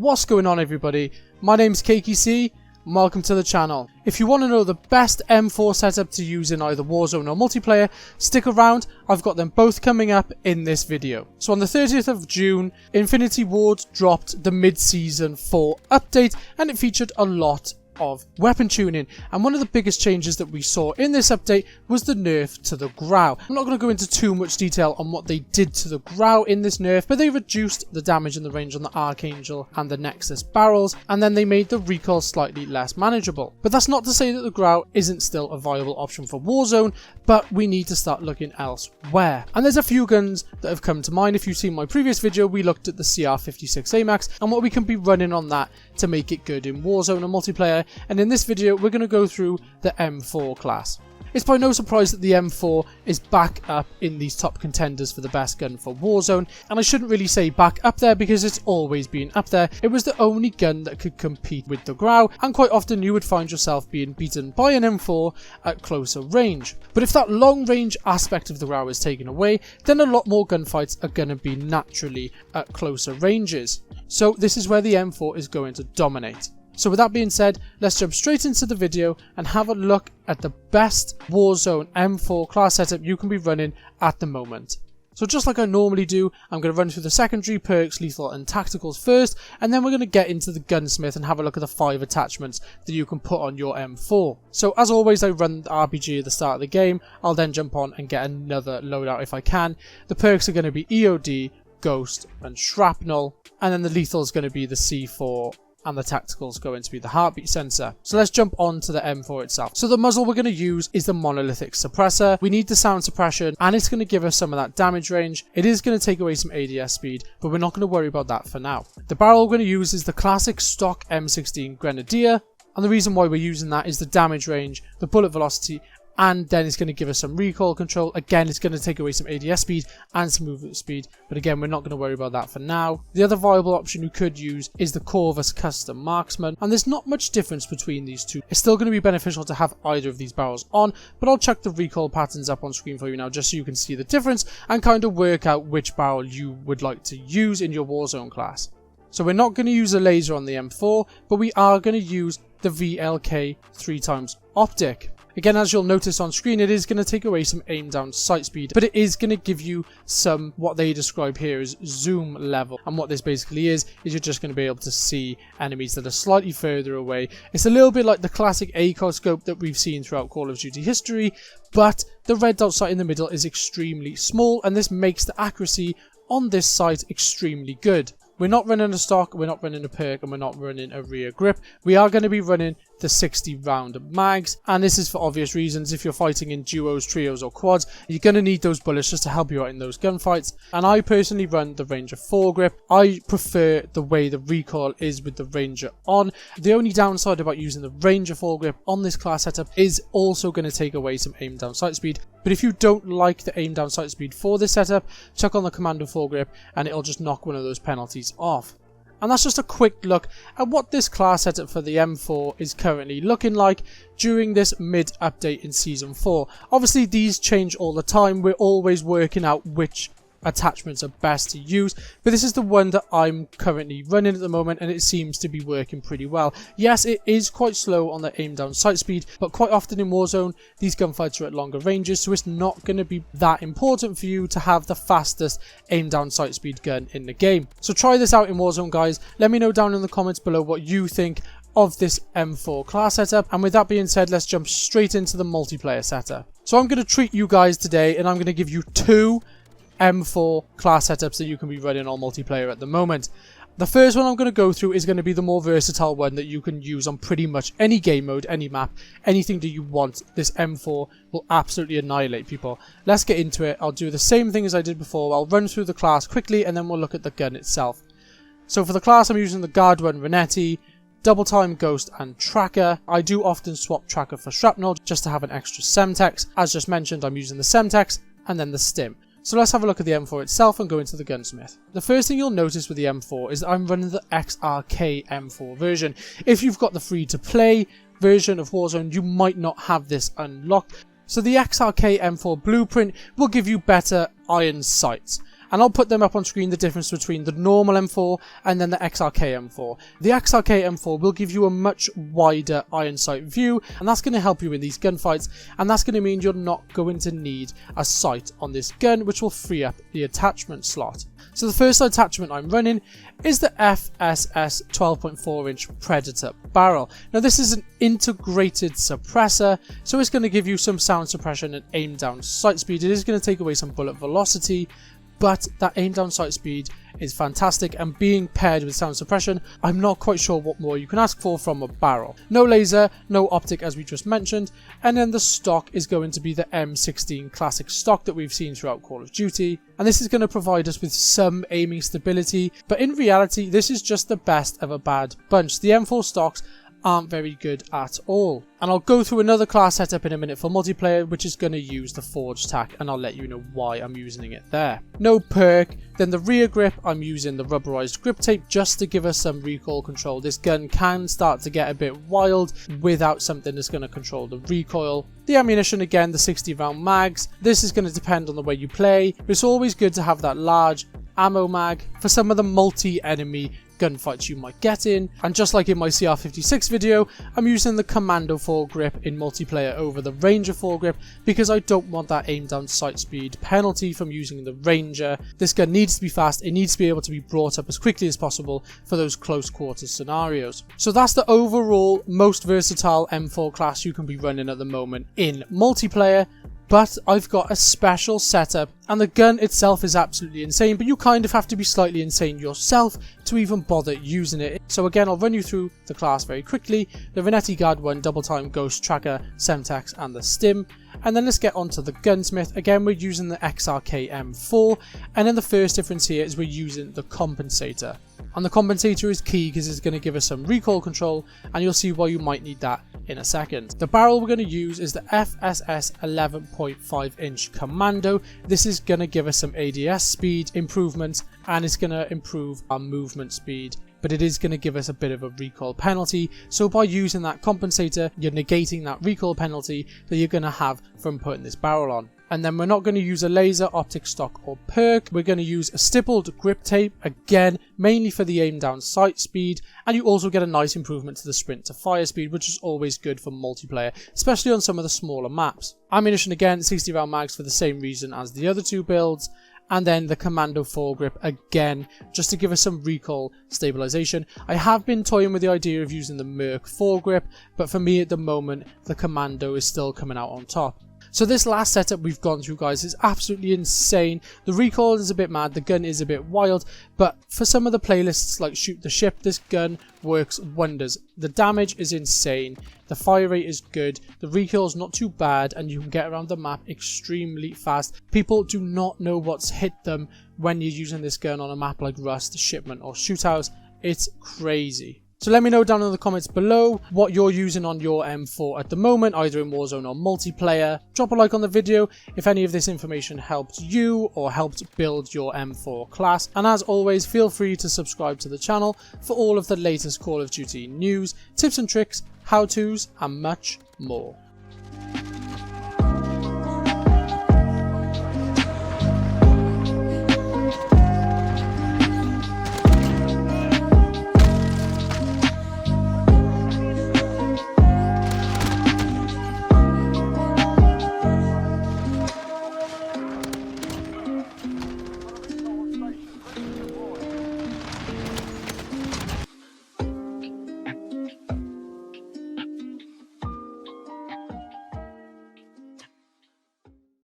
What's going on, everybody? My name's CakeyC and welcome to the channel. If you want to know the best M4 setup to use in either Warzone or multiplayer, stick around, I've got them both coming up in this video. So on the 30th of June, Infinity Ward dropped the mid-season 4 update and it featured a lot of weapon tuning, and one of the biggest changes that we saw in this update was the nerf to the GRAU. I'm not going to go into too much detail on what they did to the GRAU in this nerf, but they reduced the damage and the range on the Archangel and the Nexus barrels, and then they made the recoil slightly less manageable. But that's not to say that the GRAU isn't still a viable option for Warzone, but we need to start looking elsewhere. And there's a few guns that have come to mind. If you've seen my previous video, we looked at the CR56 AMAX and what we can be running on that to make it good in Warzone and multiplayer. And in this video, we're going to go through the M4 class. It's by no surprise that the M4 is back up in these top contenders for the best gun for Warzone, and I shouldn't really say back up there because it's always been up there. It was the only gun that could compete with the GRAU, and quite often you would find yourself being beaten by an M4 at closer range. But if that long range aspect of the GRAU is taken away, then a lot more gunfights are going to be naturally at closer ranges. So this is where the M4 is going to dominate. So with that being said, let's jump straight into the video and have a look at the best Warzone M4 class setup you can be running at the moment. So just like I normally do, I'm going to run through the secondary, perks, lethal and tacticals first, and then we're going to get into the gunsmith and have a look at the 5 attachments that you can put on your M4. So as always, I run the RPG at the start of the game. I'll then jump on and get another loadout if I can. The perks are going to be EOD, Ghost and Shrapnel, and then the lethal is going to be the C4, and the tactical is going to be the heartbeat sensor. So let's jump on to the M4 itself. So the muzzle we're going to use is the Monolithic Suppressor. We need the sound suppression and it's going to give us some of that damage range. It is going to take away some ADS speed, but we're not going to worry about that for now. The barrel we're going to use is the classic stock M16 Grenadier, and the reason why we're using that is the damage range, the bullet velocity, and then it's going to give us some recoil control. Again, it's going to take away some ADS speed and some movement speed, but again, we're not going to worry about that for now. The other viable option you could use is the Corvus Custom Marksman, and there's not much difference between these two. It's still going to be beneficial to have either of these barrels on, but I'll chuck the recoil patterns up on screen for you now just so you can see the difference and kind of work out which barrel you would like to use in your Warzone class. So we're not going to use a laser on the M4, but we are going to use the VLK 3x Optic. Again, as you'll notice on screen, it is going to take away some aim down sight speed, but it is going to give you some, what they describe here as zoom level. And what this basically is you're just going to be able to see enemies that are slightly further away. It's a little bit like the classic ACOG scope that we've seen throughout Call of Duty history, but the red dot sight in the middle is extremely small, and this makes the accuracy on this sight extremely good. We're not running a stock, we're not running a perk, and we're not running a rear grip. We are going to be running the 60 round mags, and this is for obvious reasons. If you're fighting in duos, trios or quads, you're going to need those bullets just to help you out in those gunfights. And I personally run the Ranger Foregrip. I prefer the way the recoil is with the Ranger on. The only downside about using the Ranger Foregrip on this class setup is also going to take away some aim down sight speed. But if you don't like the aim down sight speed for this setup, chuck on the Commando Foregrip and it'll just knock one of those penalties off. And that's just a quick look at what this class setup for the M4 is currently looking like during this mid-update in Season 4. Obviously, these change all the time. We're always working out which attachments are best to use, but this is the one that I'm currently running at the moment and it seems to be working pretty well. Yes, it is quite slow on the aim down sight speed, but quite often in Warzone these gunfights are at longer ranges, so it's not going to be that important for you to have the fastest aim down sight speed gun in the game. So try this out in Warzone, guys. Let me know down in the comments below what you think of this M4 class setup, and with that being said, let's jump straight into the multiplayer setup. So I'm going to treat you guys today and I'm going to give you 2 M4 class setups that you can be running on multiplayer at the moment. The first one I'm going to go through is going to be the more versatile one that you can use on pretty much any game mode, any map, anything that you want. This M4 will absolutely annihilate people. Let's get into it. I'll do the same thing as I did before. I'll run through the class quickly and then we'll look at the gun itself. So for the class, I'm using the Guard 1 Renetti, Double Time, Ghost and Tracker. I do often swap Tracker for Shrapnel just to have an extra Semtex. As just mentioned, I'm using the Semtex and then the Stim. So let's have a look at the M4 itself and go into the gunsmith. The first thing you'll notice with the M4 is that I'm running the XRK M4 version. If you've got the free to play version of Warzone, you might not have this unlocked. So the XRK M4 blueprint will give you better iron sights. and I'll put them up on screen, the difference between the normal M4 and then the XRK M4. The XRK M4 will give you a much wider iron sight view, and that's going to help you in these gunfights, and that's going to mean you're not going to need a sight on this gun, which will free up the attachment slot. So the first attachment I'm running is the FSS 12.4 inch Predator barrel. Now this is an integrated suppressor, so it's going to give you some sound suppression and aim down sight speed. It is going to take away some bullet velocity, but that aim down sight speed is fantastic, and being paired with sound suppression, I'm not quite sure what more you can ask for from a barrel. No laser, no optic as we just mentioned, and then the stock is going to be the M16 classic stock that we've seen throughout Call of Duty, and this is going to provide us with some aiming stability, but in reality this is just the best of a bad bunch. The M4 stocks aren't very good at all. And I'll go through another class setup in a minute for multiplayer, which is going to use the forged tack, and I'll let you know why I'm using it there. No perk. Then the rear grip, I'm using the rubberized grip tape just to give us some recoil control. This gun can start to get a bit wild without something that's going to control the recoil. The ammunition, again, the 60 round mags. This is going to depend on the way you play, but it's always good to have that large ammo mag for some of the multi-enemy gunfights you might get in. And just like in my CR56 video, I'm using the Commando Foregrip in multiplayer over the Ranger Foregrip because I don't want that aim down sight speed penalty from using the Ranger. This gun needs to be fast, it needs to be able to be brought up as quickly as possible for those close quarters scenarios. So that's the overall most versatile M4 class you can be running at the moment in multiplayer. But I've got a special setup, and the gun itself is absolutely insane, but you kind of have to be slightly insane yourself to even bother using it. So again, I'll run you through the class very quickly. The Venetti Guard 1 Double Time Ghost Tracker, Semtex and the Stim. And then let's get on to the gunsmith. Again, we're using the XRK M4, and then the first difference here is we're using the compensator. And the compensator is key because it's going to give us some recoil control, and you'll see why you might need that in a second. The barrel we're going to use is the FSS 11.5 inch Commando. This is going to give us some ADS speed improvements, and it's going to improve our movement speed, but it is going to give us a bit of a recoil penalty. So by using that compensator, you're negating that recoil penalty that you're going to have from putting this barrel on. And then we're not going to use a laser, optic, stock or perk. We're going to use a stippled grip tape, again mainly for the aim down sight speed, and you also get a nice improvement to the sprint to fire speed, which is always good for multiplayer, especially on some of the smaller maps. Ammunition, again 60 round mags for the same reason as the other two builds. And then the Commando Foregrip, again just to give us some recoil stabilization. I have been toying with the idea of using the Merc Foregrip, but for me at the moment the Commando is still coming out on top. So this last setup we've gone through, guys, is absolutely insane. The recoil is a bit mad, the gun is a bit wild, but for some of the playlists like Shoot the Ship, this gun works wonders. The damage is insane, the fire rate is good, the recoil is not too bad, and you can get around the map extremely fast. People do not know what's hit them when you're using this gun on a map like Rust, Shipment or Shoothouse. It's crazy. So let me know down in the comments below what you're using on your M4 at the moment, either in Warzone or multiplayer. Drop a like on the video if any of this information helped you or helped build your M4 class. And as always, feel free to subscribe to the channel for all of the latest Call of Duty news, tips and tricks, how-tos and much more.